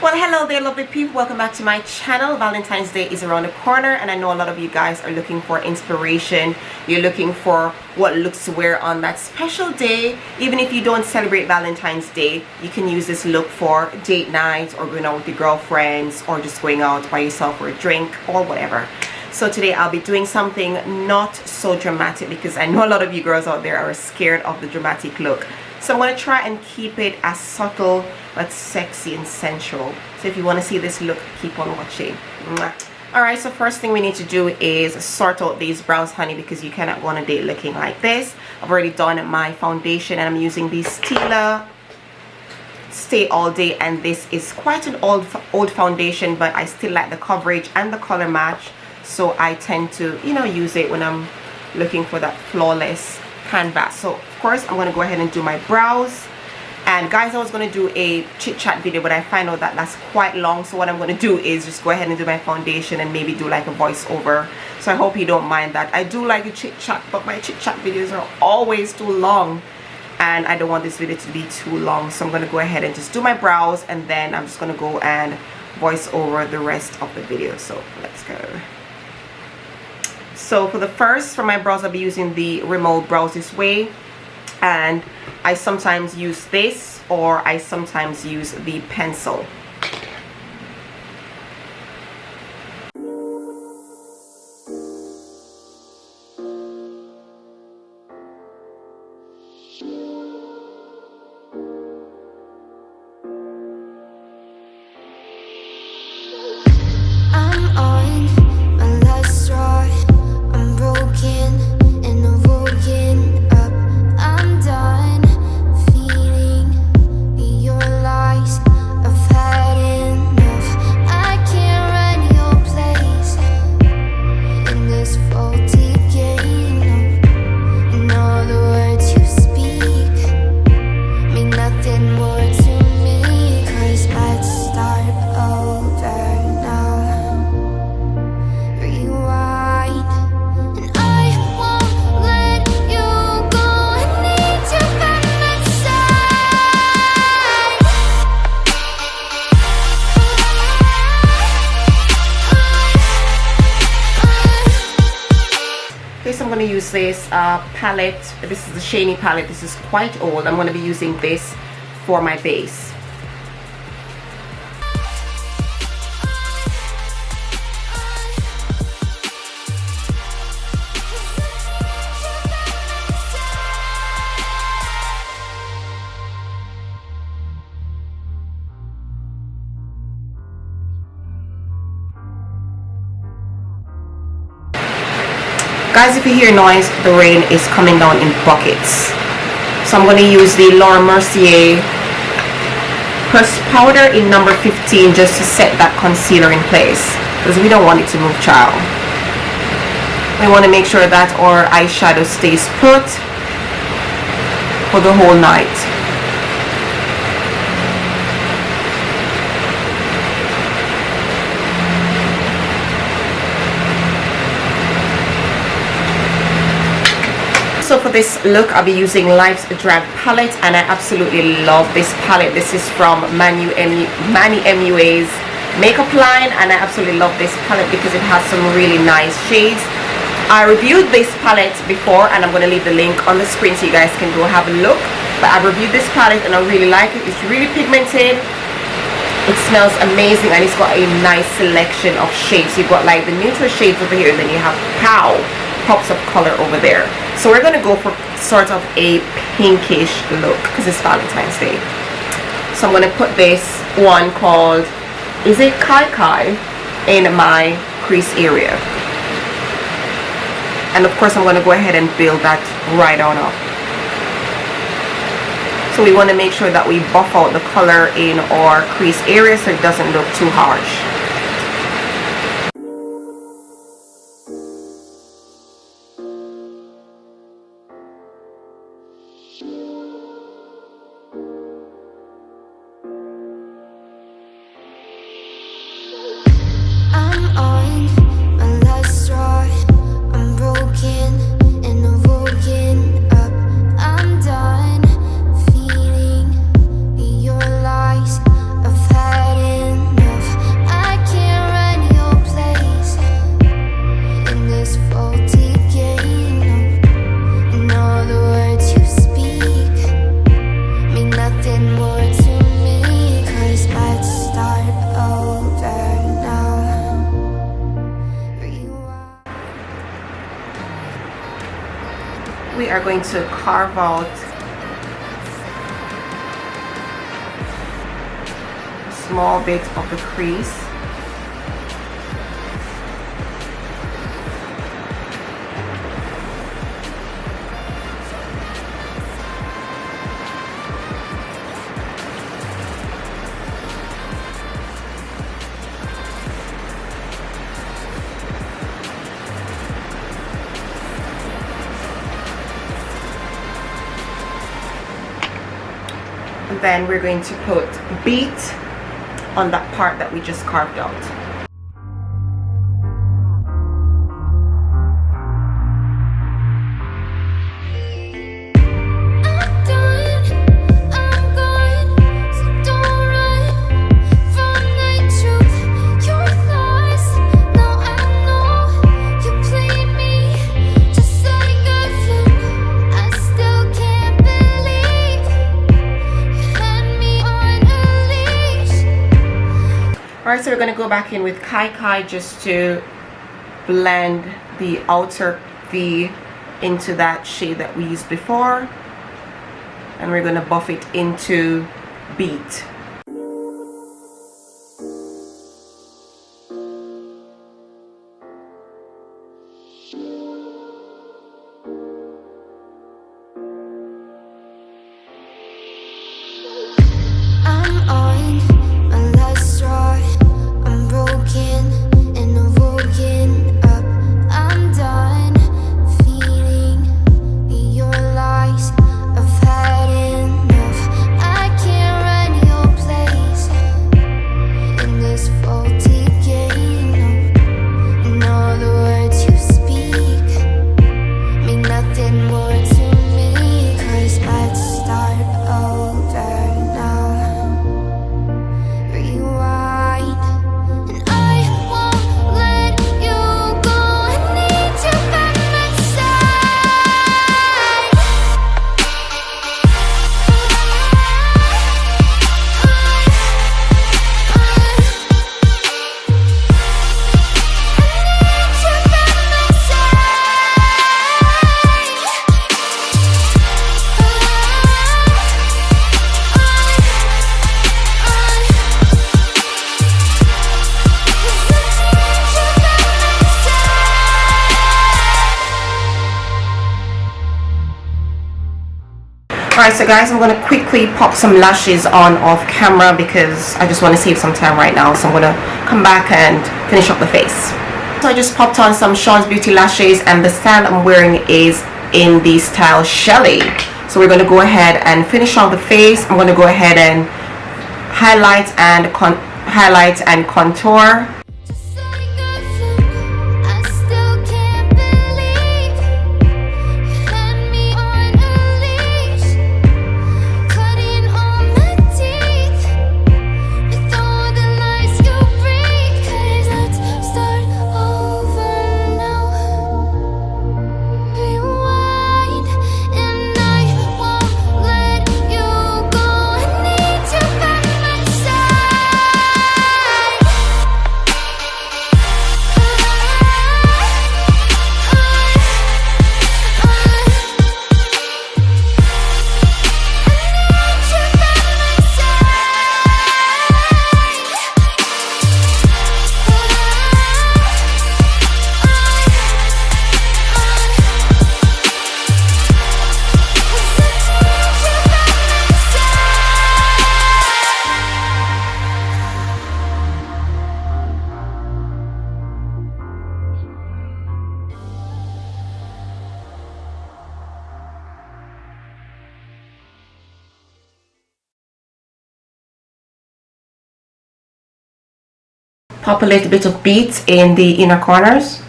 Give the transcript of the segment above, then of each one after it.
Well, hello there, lovely people. Welcome back to my channel. Valentine's Day is around the corner, and I know a lot of you guys are looking for inspiration. You're looking for what looks to wear on that special day. Even if you don't celebrate Valentine's Day, you can use this look for date night or going out with your girlfriends or just going out by yourself for a drink or whatever. So today I'll be doing something not so dramatic because I know a lot of you girls out there are scared of the dramatic look. So I'm going to try and keep it as subtle but sexy and sensual. So if you want to see this look, keep on watching. Alright, so first thing we need to do is sort out these brows, honey, because you cannot go on a date looking like this. I've already done my foundation and I'm using the Stila Stay All Day, and this is quite an old foundation, but I still like the coverage and the color match. So I tend to, use it when I'm looking for that flawless canvas. So of course I'm going to go ahead and do my brows. And guys, I was going to do a chit chat video, but I find out that that's quite long. So what I'm going to do is just go ahead and do my foundation and maybe do like a voiceover. So I hope you don't mind that. I do like a chit chat, but my chit chat videos are always too long. And I don't want this video to be too long. So I'm going to go ahead and just do my brows. And then I'm just going to go and voice over the rest of the video. So let's go. So for my brows, I'll be using the Rimmel Brows This Way. And I sometimes use this, or I sometimes use the pencil. I'm going to use this palette. This is the Shiny palette. This is quite old. I'm going to be using this for my base. Guys, if you hear noise, the rain is coming down in buckets. So I'm going to use the Laura Mercier pressed powder in number 15 just to set that concealer in place, because we don't want it to move, child. We want to make sure that our eyeshadow stays put for the whole night. So for this look, I'll be using Life's Drag palette, and I absolutely love this palette. This is from Manny MUA's makeup line, and I absolutely love this palette because it has some really nice shades. I reviewed this palette before, and I'm going to leave the link on the screen so you guys can go have a look. But I reviewed this palette and I really like it. It's really pigmented. It smells amazing, and it's got a nice selection of shades. You've got like the neutral shades over here, and then you have pops of color over there. So we're going to go for sort of a pinkish look because it's Valentine's Day. So I'm going to put this one called, is it Kai Kai, in my crease area. And of course I'm going to go ahead and build that right on up. So we want to make sure that we buff out the color in our crease area so it doesn't look too harsh. Feeling your lies I've had in are going to carve out a small bit of the crease. Then we're going to put beat on that part that we just carved out. Alright, so we're going to go back in with Kai Kai just to blend the outer V into that shade that we used before. And we're going to buff it into beat. Alright, so guys, I'm going to quickly pop some lashes on off camera because I just want to save some time right now. So I'm going to come back and finish up the face. So I just popped on some Shaunz Beauty lashes, and the style I'm wearing is in the style Shelly. So we're going to go ahead and finish off the face. I'm going to go ahead and highlight and contour. Pop a little bit of beads in the inner corners.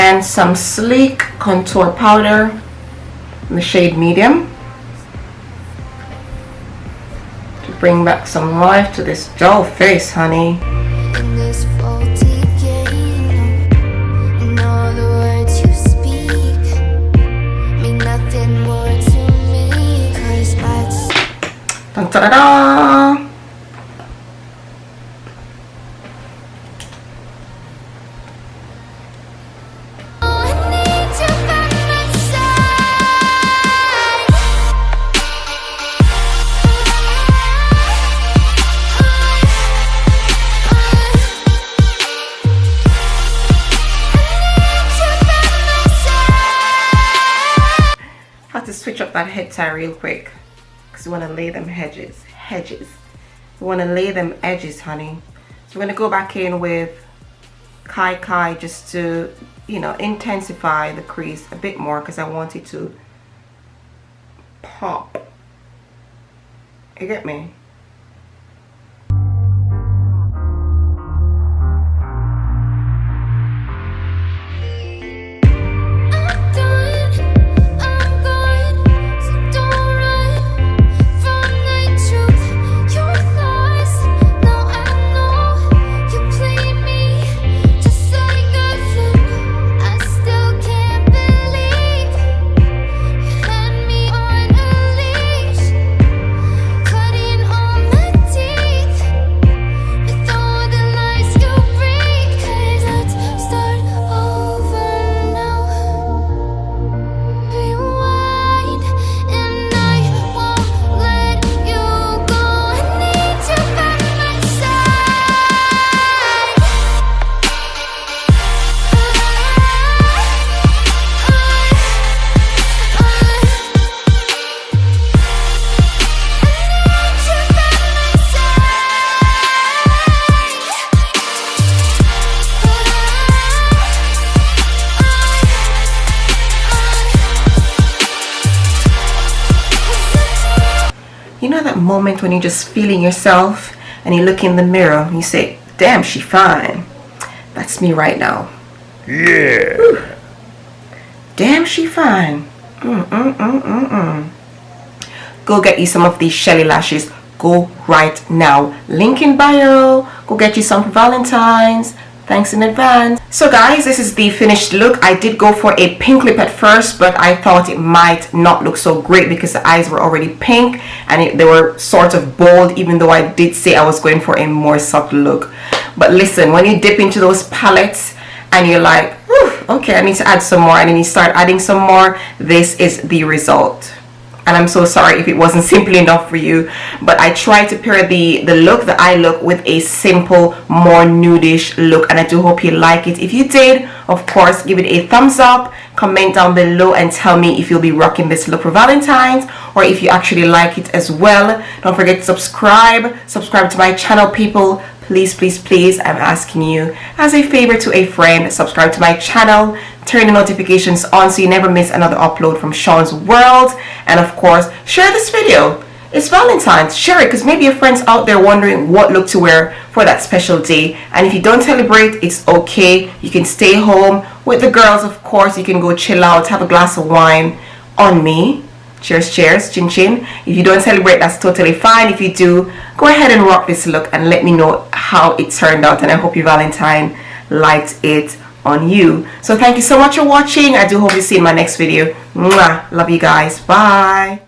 And some sleek contour powder in the shade medium. Bring back some life to this dull face, honey. In this faulty game, and all the words you speak mean nothing more to me, 'cause Dun, da, da, da. To switch up that head tie real quick because we want to lay them hedges. We want to lay them edges, honey. So we're going to go back in with Kai just to, you know, intensify the crease a bit more because I want it to pop. You get me? You know that moment when you're just feeling yourself and you look in the mirror and you say, damn, she fine. That's me right now. Yeah. Whew. Damn, she fine. Go get you some of these Shelly lashes. Go right now. Link in bio. Go get you some for Valentine's. Thanks in advance. So guys, this is the finished look. I did go for a pink lip at first, but I thought it might not look so great because the eyes were already pink and they were sort of bold, even though I did say I was going for a more subtle look. But listen, when you dip into those palettes and you're like, okay, I need to add some more, and then you start adding some more, this is the result. And I'm so sorry if it wasn't simply enough for you, but I tried to pair the eye look with a simple, more nudish look, and I do hope you like it. If you did, of course, give it a thumbs up, comment down below and tell me if you'll be rocking this look for Valentine's or if you actually like it as well. Don't forget to subscribe to my channel, people. Please, please, please, I'm asking you as a favor to a friend, subscribe to my channel, turn the notifications on so you never miss another upload from Shaunz World, and of course, share this video. It's Valentine's. Share it because maybe your friends out there wondering what look to wear for that special day. And if you don't celebrate, it's okay. You can stay home with the girls, of course. You can go chill out, have a glass of wine on me. Cheers, cheers, chin chin. If you don't celebrate, that's totally fine. If you do, go ahead and rock this look and let me know how it turned out. And I hope your Valentine liked it on you. So thank you so much for watching. I do hope to see you in my next video. Mwah. Love you guys. Bye.